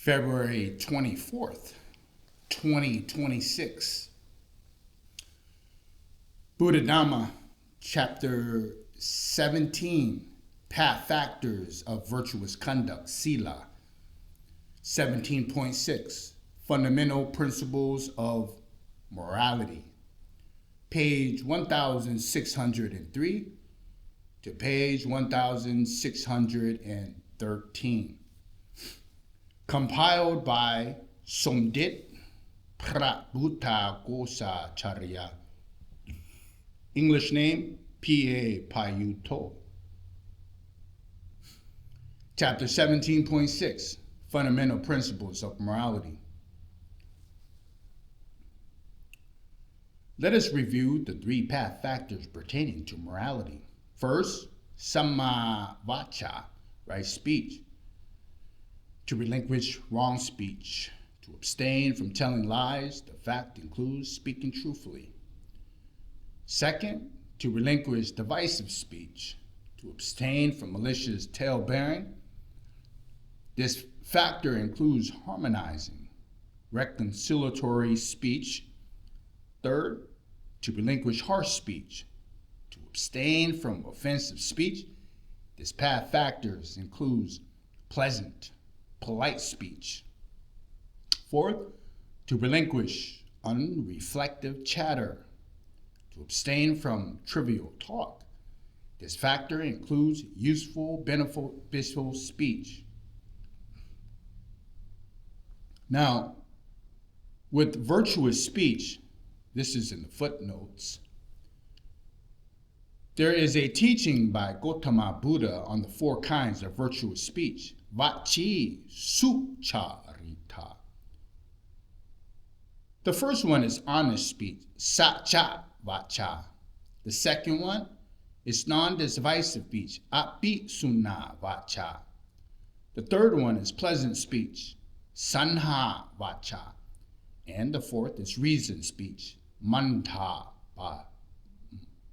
February 24th, 2026. Buddha Dhamma, Chapter 17, Path Factors of Virtuous Conduct, Sila. 17.6, Fundamental Principles of Morality. Page 1603 to page 1613. Compiled by Somdit Prabhuta Gosacharya. English name, P.A. Payuto. Chapter 17.6, Fundamental Principles of Morality. Let us review the three path factors pertaining to morality. First, Samma Vacha, right speech. To relinquish wrong speech. To abstain from telling lies. The fact includes speaking truthfully. Second, to relinquish divisive speech. To abstain from malicious tale-bearing. This factor includes harmonizing, reconciliatory speech. Third, to relinquish harsh speech. To abstain from offensive speech. This path factors includes pleasant, polite speech. Fourth, to relinquish unreflective chatter. To abstain from trivial talk. This factor includes useful, beneficial speech. Now, with virtuous speech, this is in the footnotes, there is a teaching by Gautama Buddha on the four kinds of virtuous speech. Vachi Sucharita. The first one is honest speech, Sacha Vacha. The second one is non-divisive speech, Abhisuna Vacha. The third one is pleasant speech, Sanha Vacha. And the fourth is reasoned speech, Mantha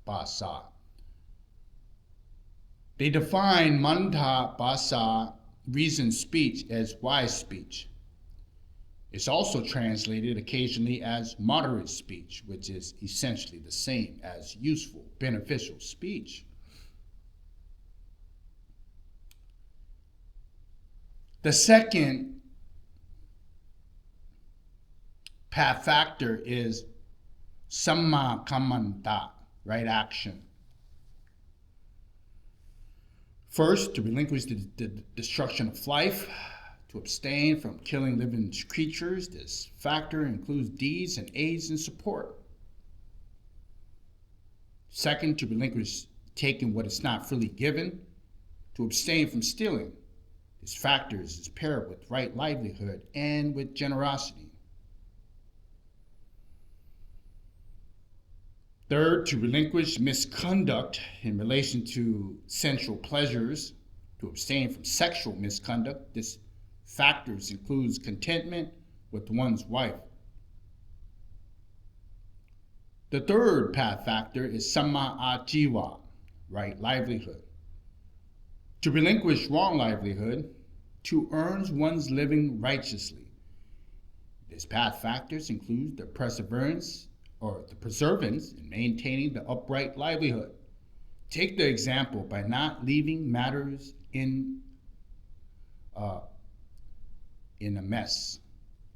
Basa. They define Mantha Basa, reasoned speech, as wise speech. It's also translated occasionally as moderate speech, which is essentially the same as useful, beneficial speech. The second path factor is Samma Kammanta, right action. First, to relinquish the destruction of life. To abstain from killing living creatures. This factor includes deeds and aids in support. Second, to relinquish taking what is not freely given. To abstain from stealing. This factor is paired with right livelihood and with generosity. Third, to relinquish misconduct in relation to sensual pleasures. To abstain from sexual misconduct. This factors includes contentment with one's wife. The third path factor is Samma Ajiva, right livelihood. To relinquish wrong livelihood, to earn one's living righteously. This path factors include the perseverance in maintaining the upright livelihood. Take the example by not leaving matters in a mess.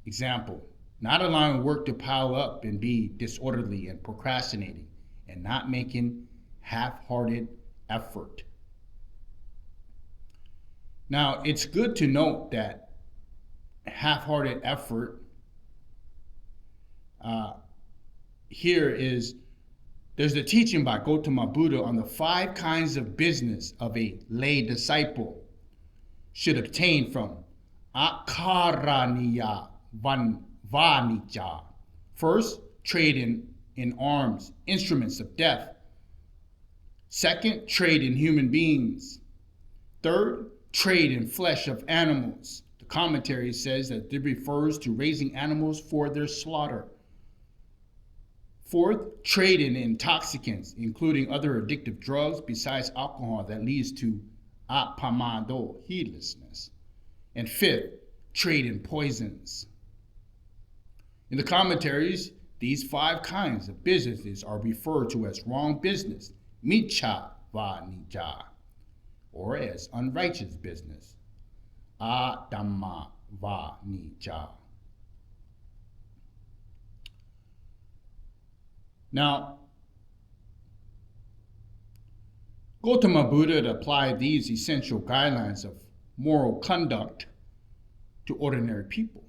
Example, not allowing work to pile up and be disorderly and procrastinating, and not making half-hearted effort. Now, it's good to note that half-hearted effort there's a teaching by Gautama Buddha on the 5 kinds of business of a lay disciple should obtain from Akaraniya Vanija. First, trade in arms, instruments of death. Second, trade in human beings. Third, trade in flesh of animals. The commentary says that it refers to raising animals for their slaughter. Fourth, trade in intoxicants, including other addictive drugs besides alcohol that leads to apamado, heedlessness. And fifth, trade in poisons. In the commentaries, these 5 kinds of businesses are referred to as wrong business, micha va nija, or as unrighteous business, adamma va nija. Now, Gautama Buddha applied these essential guidelines of moral conduct to ordinary people,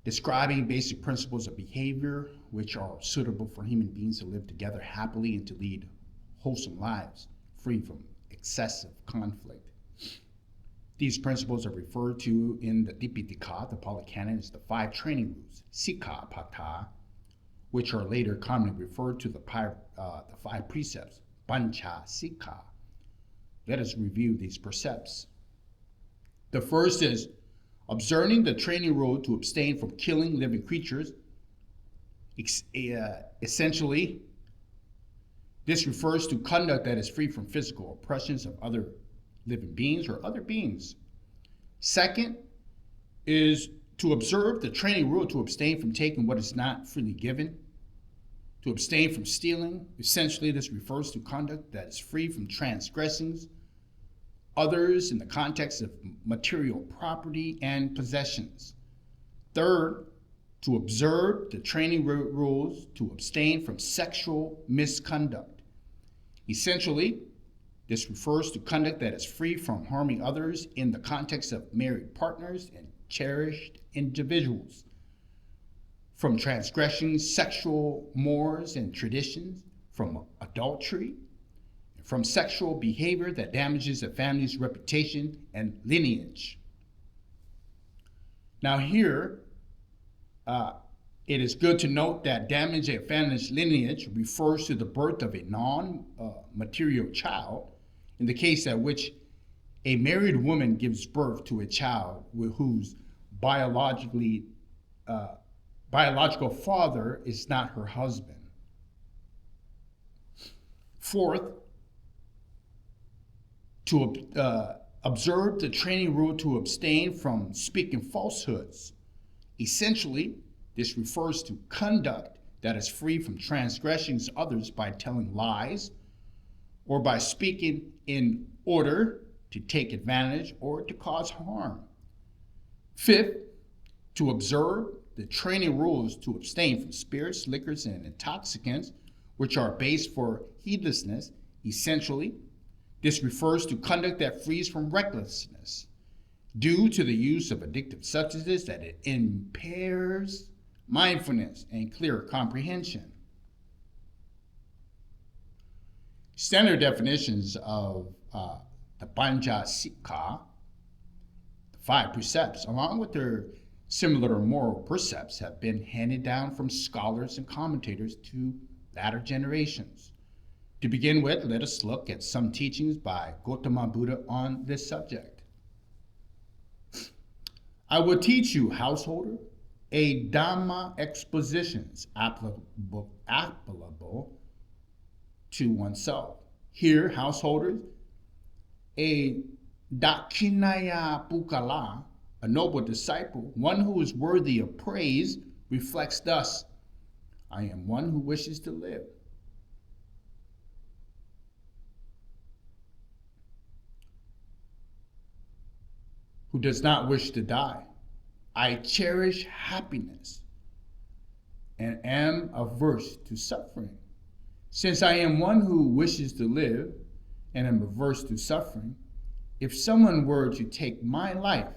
describing basic principles of behavior which are suitable for human beings to live together happily and to lead wholesome lives, free from excessive conflict. These principles are referred to in the Dipitaka, the Pali Canon, as the 5 training rules, Sikha Pata, which are later commonly referred to the 5 precepts, Pancha Sikha. Let us review these precepts. The first is observing the training rule to abstain from killing living creatures. Essentially, this refers to conduct that is free from physical oppressions of other living beings or other beings. Second is to observe the training rule to abstain from taking what is not freely given, to abstain from stealing. Essentially, this refers to conduct that is free from transgressings others in the context of material property and possessions. Third, to observe the training rules to abstain from sexual misconduct. Essentially, this refers to conduct that is free from harming others in the context of married partners and cherished individuals, from transgressing sexual mores and traditions, from adultery, from sexual behavior that damages a family's reputation and lineage. Now here, it is good to note that damage a family's lineage refers to the birth of a non-material child, in the case at which a married woman gives birth to a child whose biological father is not her husband. Fourth, to observe the training rule to abstain from speaking falsehoods. Essentially, this refers to conduct that is free from transgressions others by telling lies or by speaking in order to take advantage or to cause harm. Fifth, to observe the training rules to abstain from spirits, liquors, and intoxicants, which are based for heedlessness. Essentially, this refers to conduct that frees from recklessness due to the use of addictive substances that it impairs mindfulness and clear comprehension. Standard definitions of the Panja Sikha, the 5 precepts, along with their similar moral precepts, have been handed down from scholars and commentators to latter generations. To begin with, let us look at some teachings by Gautama Buddha on this subject. I will teach you, householder, a Dhamma expositions applicable to oneself. Here, householders, a Dakinaya Pukala, a noble disciple, one who is worthy of praise, reflects thus: I am one who wishes to live. Who does not wish to die. I cherish happiness and am averse to suffering. Since I am one who wishes to live and am averse to suffering, if someone were to take my life,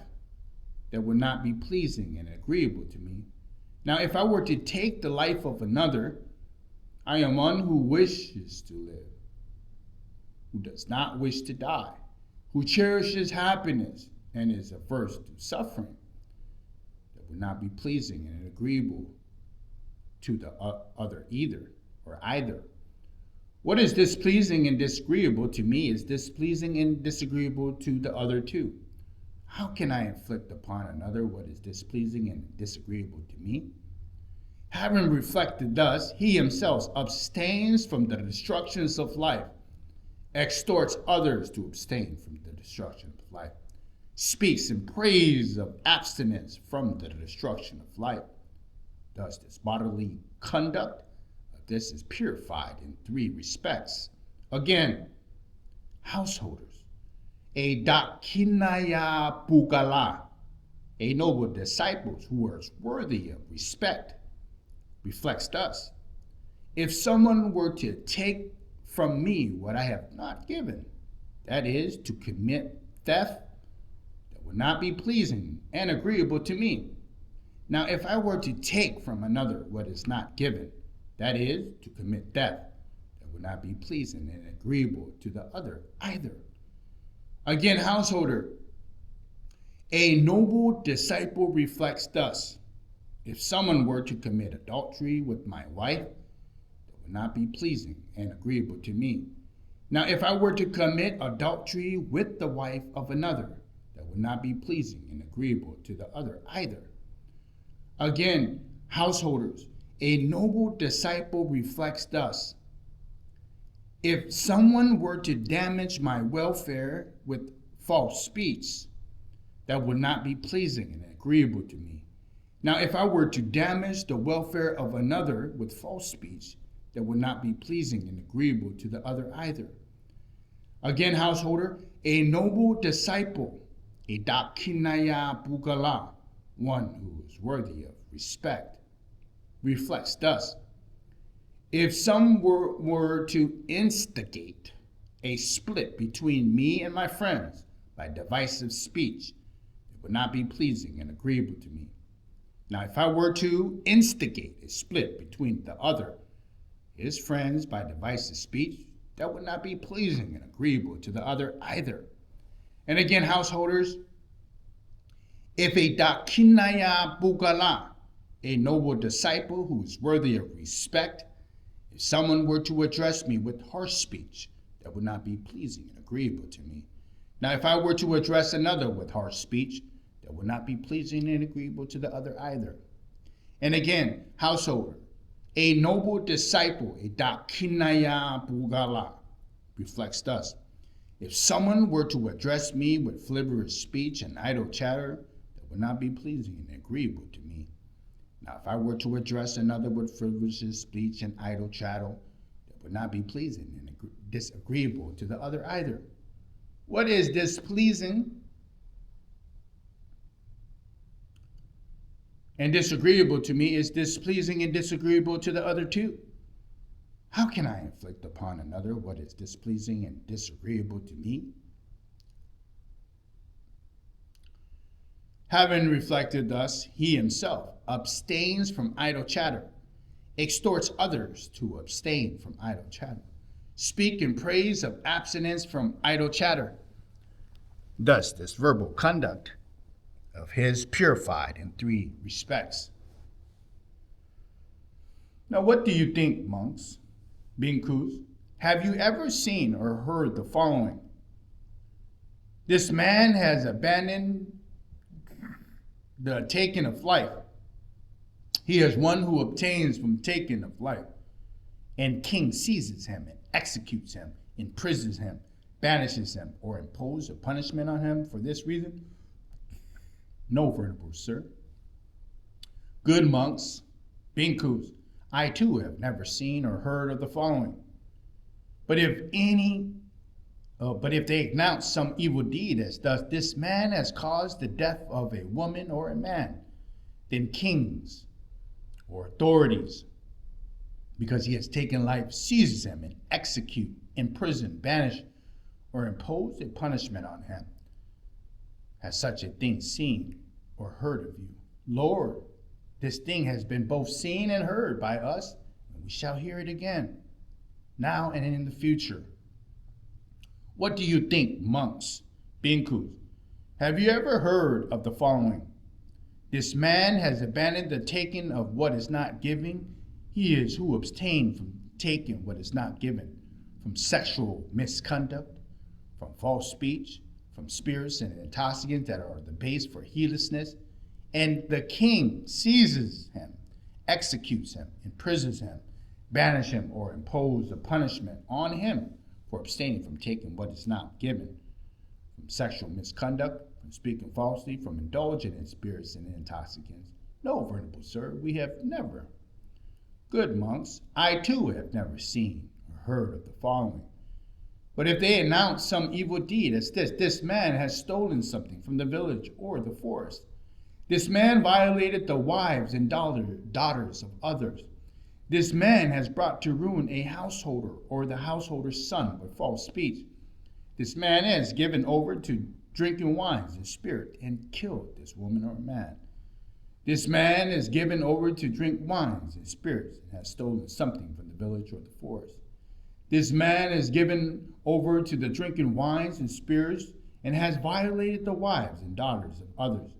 that would not be pleasing and agreeable to me. Now, if I were to take the life of another, I am one who wishes to live, who does not wish to die, who cherishes happiness and is averse to suffering, that would not be pleasing and agreeable to the other either. What is displeasing and disagreeable to me is displeasing and disagreeable to the other too. How can I inflict upon another what is displeasing and disagreeable to me? Having reflected thus, he himself abstains from the destructions of life, exhorts others to abstain from the destruction of life. speaks in praise of abstinence from the destruction of life. Thus, this bodily conduct of this is purified in three respects. Again, householders, a dakinaya pugala, a noble disciples who are worthy of respect, reflects thus. If someone were to take from me what I have not given, that is, to commit theft, that would not be pleasing and agreeable to me. Now, if I were to take from another what is not given, that is, to commit theft, that would not be pleasing and agreeable to the other either. Again, householder, a noble disciple reflects thus. If someone were to commit adultery with my wife, that would not be pleasing and agreeable to me. Now, if I were to commit adultery with the wife of another, that would not be pleasing and agreeable to the other either. Again, householders, a noble disciple reflects thus. If someone were to damage my welfare with false speech, that would not be pleasing and agreeable to me. Now, if I were to damage the welfare of another with false speech, that would not be pleasing and agreeable to the other either. Again, householder, a noble disciple, a dakinaya pugala, one who is worthy of respect, reflects thus. If some were to instigate a split between me and my friends by divisive speech, it would not be pleasing and agreeable to me. Now, if I were to instigate a split between the other, his friends, by divisive speech, that would not be pleasing and agreeable to the other either. And again, householders, if a dakinaya bugala, a noble disciple who is worthy of respect, if someone were to address me with harsh speech, that would not be pleasing and agreeable to me. Now, if I were to address another with harsh speech, that would not be pleasing and agreeable to the other either. And again, householder, a noble disciple, a dakinaya bugala, reflects thus. If someone were to address me with frivolous speech and idle chatter, that would not be pleasing and agreeable to me. Now, if I were to address another with frivolous speech and idle chatter, that would not be pleasing and disagreeable to the other either. What is displeasing and disagreeable to me is displeasing and disagreeable to the other too. How can I inflict upon another what is displeasing and disagreeable to me? Having reflected thus, he himself abstains from idle chatter, exhorts others to abstain from idle chatter, speak in praise of abstinence from idle chatter. Thus, this verbal conduct of his purified in three respects. Now, what do you think, monks, bhikkhus? Have you ever seen or heard the following? This man has abandoned the taking of life. He is one who obtains from taking of life, and king seizes him and executes him, imprisons him, banishes him, or imposes a punishment on him for this reason? No, venerable sir. Good monks, bhikkhus, I too have never seen or heard of the following. But if they announce some evil deed, as thus, this man has caused the death of a woman or a man, then kings or authorities, because he has taken life, seizes him and execute, imprison, banish, or impose a punishment on him. Has such a thing seen or heard of you? Lord, this thing has been both seen and heard by us, and we shall hear it again, now and in the future. What do you think, monks, bhikkhus? Have you ever heard of the following? This man has abandoned the taking of what is not given. He is who abstained from taking what is not given, from sexual misconduct, from false speech, from spirits and intoxicants that are the base for heedlessness. And the king seizes him, executes him, imprisons him, banishes him, or imposes a punishment on him for abstaining from taking what is not given, from sexual misconduct, from speaking falsely, from indulging in spirits and intoxicants. No, venerable sir, we have never. Good monks, I too have never seen or heard of the following. But if they announce some evil deed as this man has stolen something from the village or the forest. This man violated the wives and daughters of others. This man has brought to ruin a householder or the householder's son with false speech. This man has given over to drinking wines and spirit and killed this woman or man. This man is given over to drink wines and spirits and has stolen something from the village or the forest. This man is given over to the drinking wines and spirits and has violated the wives and daughters of others.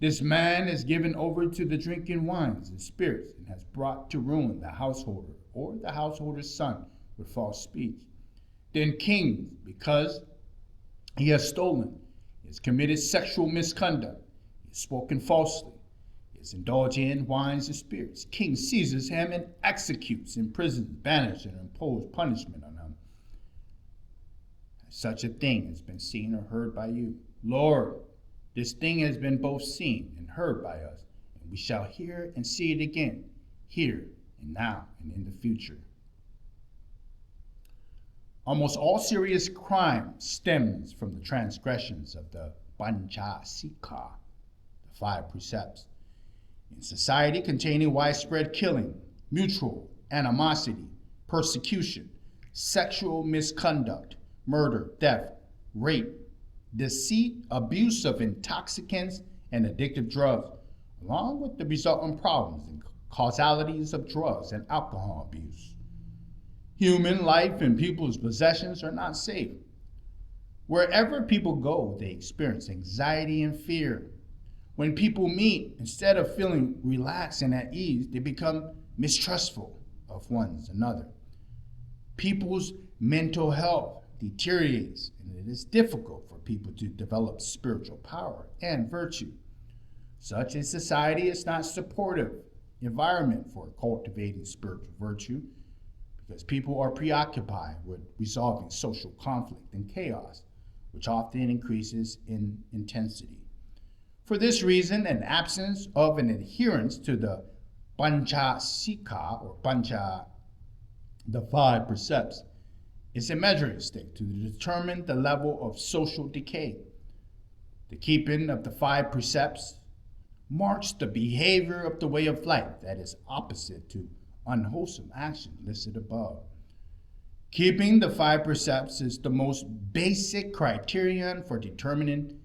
This man is given over to the drinking wines and spirits and has brought to ruin the householder or the householder's son with false speech. Then kings, because he has stolen, he has committed sexual misconduct, he has spoken falsely, he has indulged in wines and spirits. King seizes him and executes, imprisons, banishes, and imposes punishment on him. Such a thing has been seen or heard by you. Lord, this thing has been both seen and heard by us, and we shall hear and see it again, here and now and in the future. Almost all serious crime stems from the transgressions of the Panchasika, the 5 precepts. In society containing widespread killing, mutual animosity, persecution, sexual misconduct, murder, theft, rape, deceit, abuse of intoxicants and addictive drugs, along with the resultant problems and causalities of drugs and alcohol abuse. Human life and people's possessions are not safe. Wherever people go, they experience anxiety and fear. When people meet, instead of feeling relaxed and at ease, they become mistrustful of one another. People's mental health deteriorates, and it is difficult for people to develop spiritual power and virtue. Such a society is not supportive environment for cultivating spiritual virtue, because people are preoccupied with resolving social conflict and chaos, which often increases in intensity. For this reason, an absence of an adherence to the Panchasika or Pancha, the 5 precepts, is a measuring stick to determine the level of social decay. The keeping of the 5 precepts marks the behavior of the way of life that is opposite to unwholesome action listed above. Keeping the 5 precepts is the most basic criterion for determining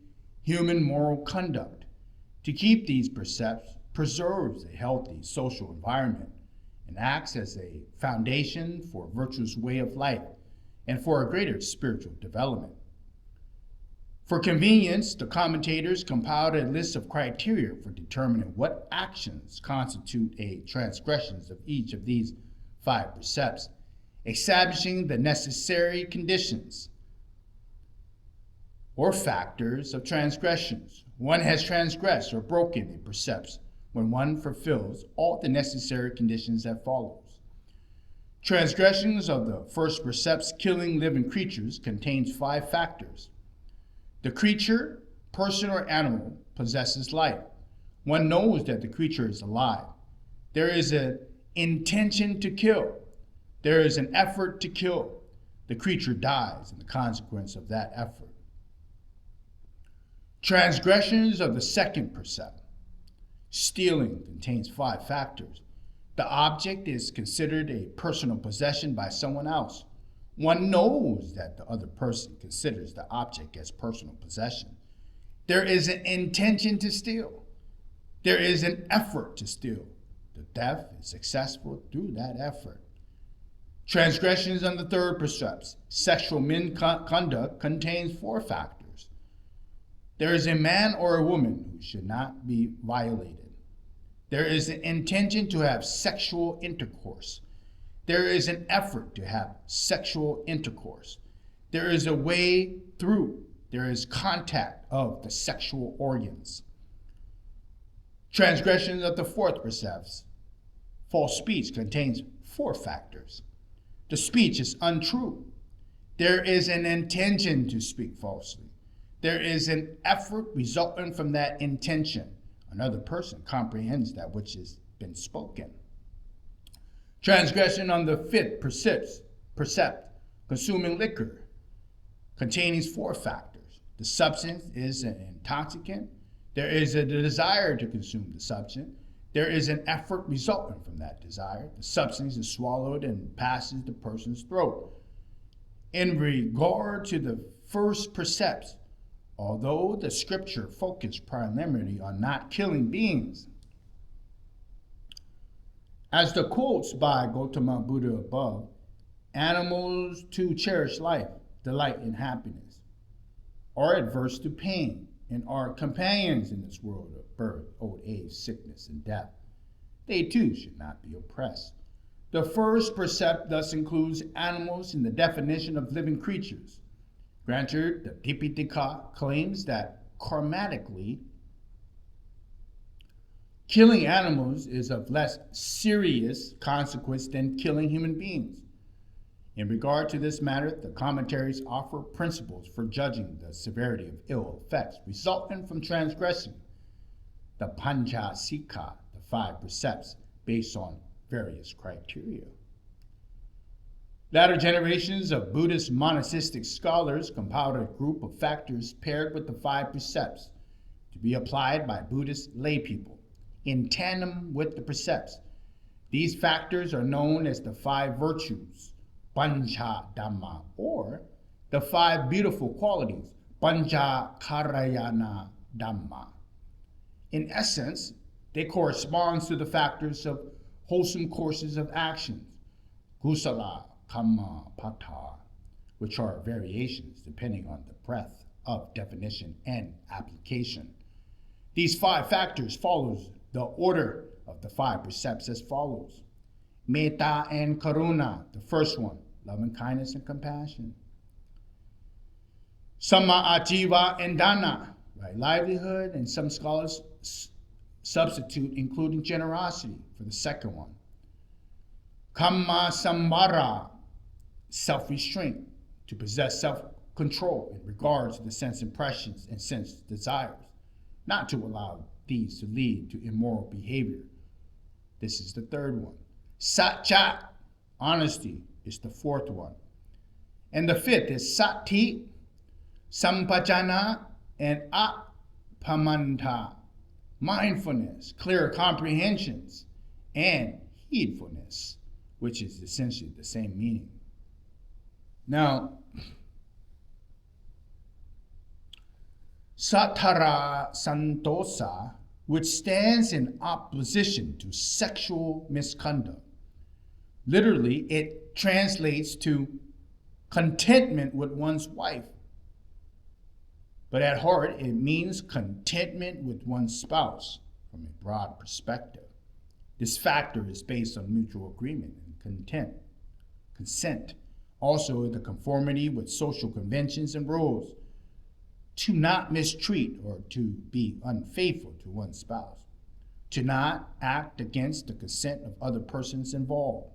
human moral conduct. To keep these precepts preserves a healthy social environment and acts as a foundation for a virtuous way of life and for a greater spiritual development. For convenience, the commentators compiled a list of criteria for determining what actions constitute a transgression of each of these 5 precepts, establishing the necessary conditions or factors of transgressions. One has transgressed or broken the precepts when one fulfills all the necessary conditions that follows. Transgressions of the first precepts, killing living creatures, contains 5 factors. The creature, person, or animal possesses life. One knows that the creature is alive. There is an intention to kill. There is an effort to kill. The creature dies in the consequence of that effort. Transgressions of the second precept. Stealing contains 5 factors. The object is considered a personal possession by someone else. One knows that the other person considers the object as personal possession. There is an intention to steal. There is an effort to steal. The theft is successful through that effort. Transgressions on the third precepts. Sexual misconduct contains 4 factors. There is a man or a woman who should not be violated. There is an intention to have sexual intercourse. There is an effort to have sexual intercourse. There is a way through. There is contact of the sexual organs. Transgressions of the 4th precepts. False speech contains 4 factors. The speech is untrue. There is an intention to speak falsely. There is an effort resulting from that intention. Another person comprehends that which has been spoken. Transgression on the fifth percept, consuming liquor, containing four factors. The substance is an intoxicant. There is a desire to consume the substance. There is an effort resulting from that desire. The substance is swallowed and passes the person's throat. In regard to the first precepts, although the scripture focused primarily on not killing beings, as the quotes by Gautama Buddha above, animals too cherish life, delight, and happiness, are adverse to pain, and are companions in this world of birth, old age, sickness, and death. They too should not be oppressed. The first precept thus includes animals in the definition of living creatures. Granted, the Tipitaka claims that karmatically, killing animals is of less serious consequence than killing human beings. In regard to this matter, the commentaries offer principles for judging the severity of ill effects resulting from transgressing the Panchasika, the five precepts, based on various criteria. Latter generations of Buddhist monastic scholars compiled a group of factors paired with the five precepts to be applied by Buddhist laypeople in tandem with the precepts. These factors are known as the five virtues, Pancha Dhamma, or the five beautiful qualities, Pancha Karayana Dhamma. In essence, they correspond to the factors of wholesome courses of actions, Kusala, Kamma, Pata, which are variations depending on the breadth of definition and application. These five factors follows the order of the five precepts as follows. Metta and Karuna, the first one, loving kindness and compassion. Samma Ajiva and Dana, right livelihood, and some scholars substitute including generosity for the second one. Kamma Sambara, self-restraint, to possess self-control in regards to the sense impressions and sense desires, not to allow these to lead to immoral behavior. This is the third one. Satcha, honesty, is the fourth one. And the fifth is Sati, Sampajana, and Apamanta, mindfulness, clear comprehensions, and heedfulness, which is essentially the same meaning. Now, Satara Santosa, which stands in opposition to sexual misconduct. Literally, it translates to contentment with one's wife. But at heart, it means contentment with one's spouse from a broad perspective. This factor is based on mutual agreement and consent. Also, the conformity with social conventions and rules, to not mistreat or to be unfaithful to one's spouse, to not act against the consent of other persons involved,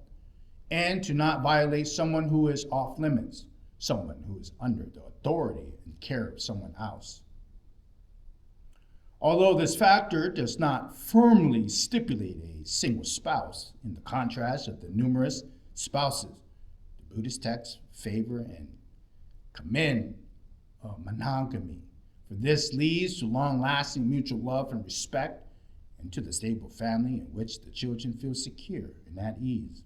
and to not violate someone who is off limits, someone who is under the authority and care of someone else. Although this factor does not firmly stipulate a single spouse, in the contrast of the numerous spouses, the Buddhist texts favor and commend monogamy, for this leads to long-lasting mutual love and respect, and to the stable family in which the children feel secure and at ease.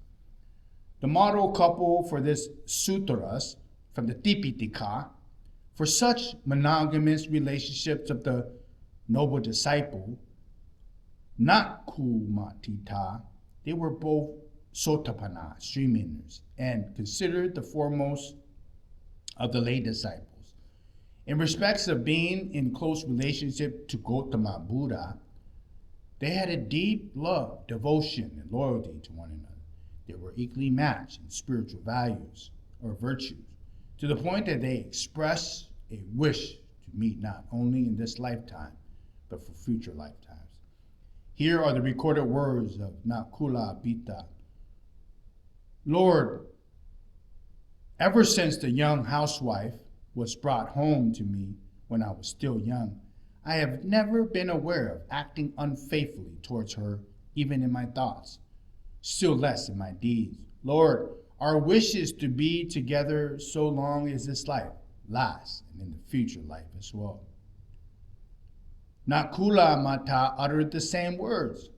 The model couple for this sutras from the Tipitaka, for such monogamous relationships of the noble disciple, not Kumatita, they were both Sotapanna, streamliners, and considered the foremost of the lay disciples. In respects of being in close relationship to Gautama Buddha, they had a deep love, devotion, and loyalty to one another. They were equally matched in spiritual values or virtues, to the point that they expressed a wish to meet not only in this lifetime, but for future lifetimes. Here are the recorded words of Nakula Pita. Lord, ever since the young housewife was brought home to me when I was still young. I have never been aware of acting unfaithfully towards her, even in my thoughts, still less in my deeds. Lord, our wish is to be together so long as this life lasts and in the future life as well. Nakula Mata uttered the same words.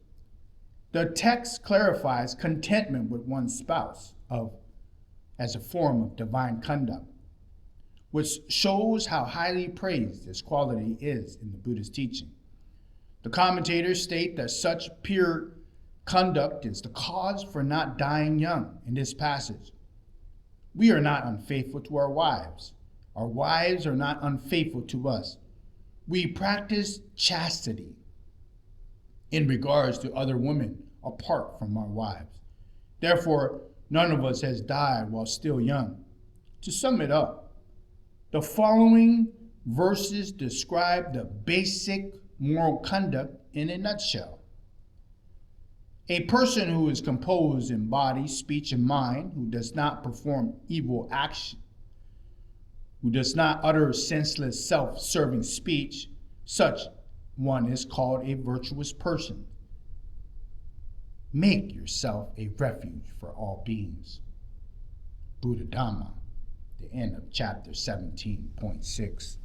The text clarifies contentment with one's spouse as a form of divine conduct, which shows how highly praised this quality is in the Buddhist teaching. The commentators state that such pure conduct is the cause for not dying young in this passage. We are not unfaithful to our wives. Our wives are not unfaithful to us. We practice chastity in regards to other women apart from our wives. Therefore, none of us has died while still young. To sum it up, the following verses describe the basic moral conduct in a nutshell. A person who is composed in body, speech, and mind, who does not perform evil action, who does not utter senseless, self-serving speech, such one is called a virtuous person. Make yourself a refuge for all beings. Buddha Dhamma, the end of chapter 17.6.